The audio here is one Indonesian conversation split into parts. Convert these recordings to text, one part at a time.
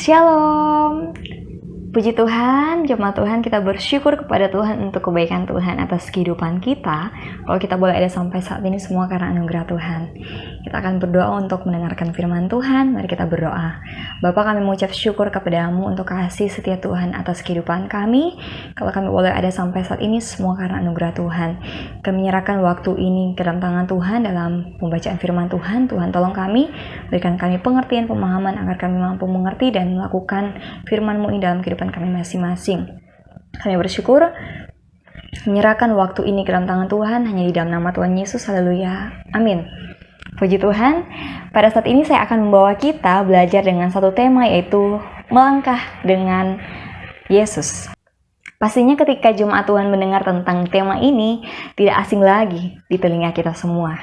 Shalom. Puji Tuhan, jemaat Tuhan, kita bersyukur kepada Tuhan untuk kebaikan Tuhan atas kehidupan kita. Kalau kita boleh ada sampai saat ini semua karena anugerah Tuhan. Kita akan berdoa untuk mendengarkan firman Tuhan. Mari kita berdoa. Bapa, kami mengucap syukur kepadamu untuk kasih setia Tuhan atas kehidupan kami. Kalau kami boleh ada sampai saat ini semua karena anugerah Tuhan. Kami menyerahkan waktu ini ke dalam tangan Tuhan dalam pembacaan firman Tuhan. Tuhan tolong kami, berikan kami pengertian, pemahaman agar kami mampu mengerti dan melakukan firman-Mu ini dalam kehidupan kami masing-masing. Kami bersyukur menyerahkan waktu ini ke dalam tangan Tuhan hanya di dalam nama Tuhan Yesus. Haleluya. Amin. Puji Tuhan. Pada saat ini saya akan membawa kita belajar dengan satu tema, yaitu melangkah dengan Yesus. Pastinya ketika jemaat Tuhan mendengar tentang tema ini tidak asing lagi di telinga kita semua.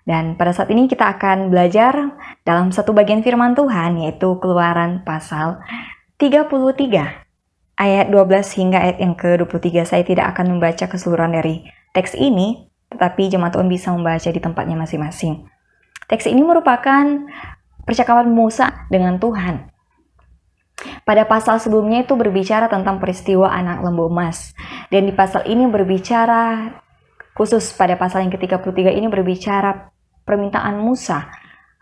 Dan pada saat ini kita akan belajar dalam satu bagian firman Tuhan, yaitu Keluaran pasal 33 ayat 12 hingga ayat yang ke-23. Saya tidak akan membaca keseluruhan dari teks ini, tetapi jemaat Tuhan bisa membaca di tempatnya masing-masing. Teks ini merupakan percakapan Musa dengan Tuhan. Pada pasal sebelumnya itu berbicara tentang peristiwa anak lembu emas. Dan di pasal ini berbicara, khusus pada pasal yang ke-33 ini berbicara permintaan Musa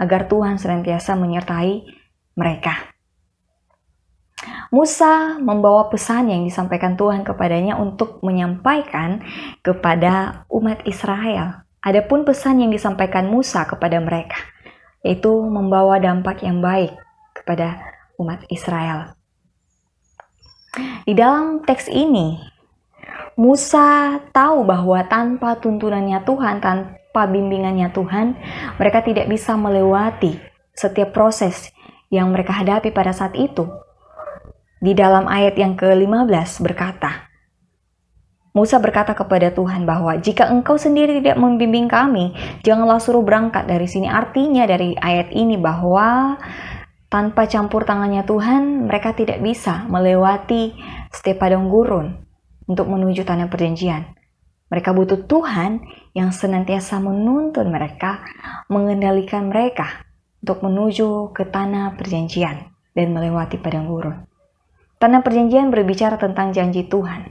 agar Tuhan senantiasa menyertai mereka. Musa membawa pesan yang disampaikan Tuhan kepadanya untuk menyampaikan kepada umat Israel. Adapun pesan yang disampaikan Musa kepada mereka, yaitu membawa dampak yang baik kepada umat Israel. Di dalam teks ini, Musa tahu bahwa tanpa tuntunannya Tuhan, tanpa bimbingannya Tuhan, mereka tidak bisa melewati setiap proses yang mereka hadapi pada saat itu. Di dalam ayat yang ke-15 berkata, Musa berkata kepada Tuhan bahwa jika engkau sendiri tidak membimbing kami, janganlah suruh berangkat dari sini. Artinya dari ayat ini bahwa tanpa campur tangannya Tuhan, mereka tidak bisa melewati setiap padang gurun untuk menuju tanah perjanjian. Mereka butuh Tuhan yang senantiasa menuntun mereka, mengendalikan mereka untuk menuju ke tanah perjanjian dan melewati padang gurun. Tanah perjanjian berbicara tentang janji Tuhan.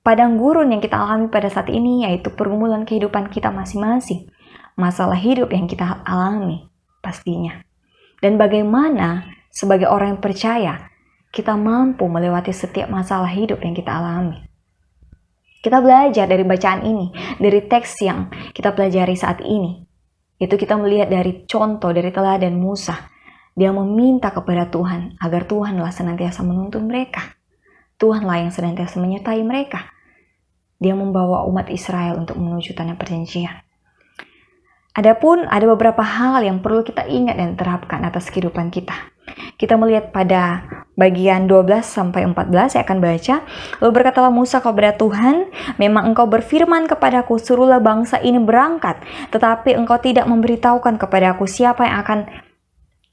Padang gurun yang kita alami pada saat ini yaitu pergumulan kehidupan kita masing-masing. Masalah hidup yang kita alami pastinya. Dan bagaimana sebagai orang yang percaya kita mampu melewati setiap masalah hidup yang kita alami. Kita belajar dari bacaan ini, dari teks yang kita pelajari saat ini. Itu kita melihat dari contoh, dari teladan Musa. Dia meminta kepada Tuhan agar Tuhanlah senantiasa menuntun mereka. Tuhanlah yang senantiasa menyertai mereka. Dia membawa umat Israel untuk menuju tanah perjanjian. Adapun ada beberapa hal yang perlu kita ingat dan terapkan atas kehidupan kita. Kita melihat pada bagian 12-14, saya akan baca. Lalu berkatalah Musa kepada Tuhan, memang engkau berfirman kepadaku, suruhlah bangsa ini berangkat. Tetapi engkau tidak memberitahukan kepadaku siapa yang akan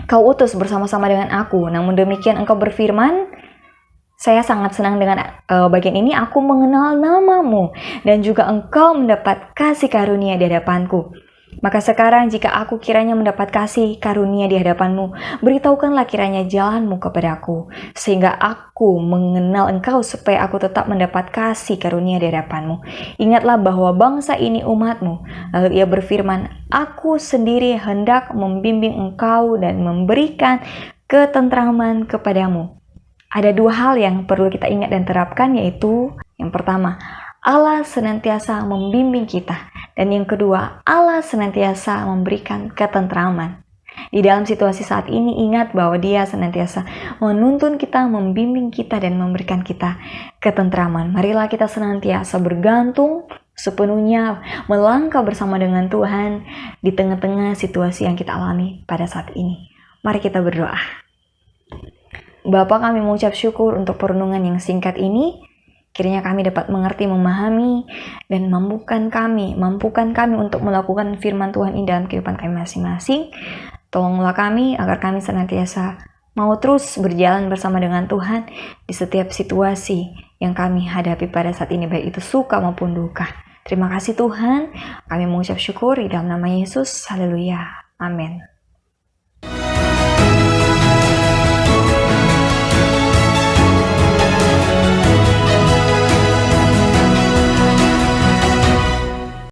kau utus bersama-sama dengan aku. Namun demikian engkau berfirman, saya sangat senang dengan bagian ini, aku mengenal namamu dan juga engkau mendapat kasih karunia di hadapanku. Maka sekarang jika aku kiranya mendapat kasih karunia di hadapanmu, beritahukanlah kiranya jalanmu kepadaku, sehingga aku mengenal engkau supaya aku tetap mendapat kasih karunia di hadapanmu. Ingatlah bahwa bangsa ini umatmu. Lalu ia berfirman, aku sendiri hendak membimbing engkau dan memberikan ketentraman kepadamu. Ada dua hal yang perlu kita ingat dan terapkan, yaitu yang pertama, Allah senantiasa membimbing kita. Dan yang kedua, Allah senantiasa memberikan ketentraman. Di dalam situasi saat ini, ingat bahwa Dia senantiasa menuntun kita, membimbing kita, dan memberikan kita ketentraman. Marilah kita senantiasa bergantung sepenuhnya, melangkah bersama dengan Tuhan di tengah-tengah situasi yang kita alami pada saat ini. Mari kita berdoa. Bapa, kami mengucap syukur untuk perenungan yang singkat ini. Kiranya kami dapat mengerti, memahami, dan mampukan kami untuk melakukan firman Tuhan ini dalam kehidupan kami masing-masing. Tolonglah kami agar kami senantiasa mau terus berjalan bersama dengan Tuhan di setiap situasi yang kami hadapi pada saat ini, baik itu suka maupun duka. Terima kasih Tuhan, kami mengucap syukur di dalam nama Yesus. Haleluya. Amin.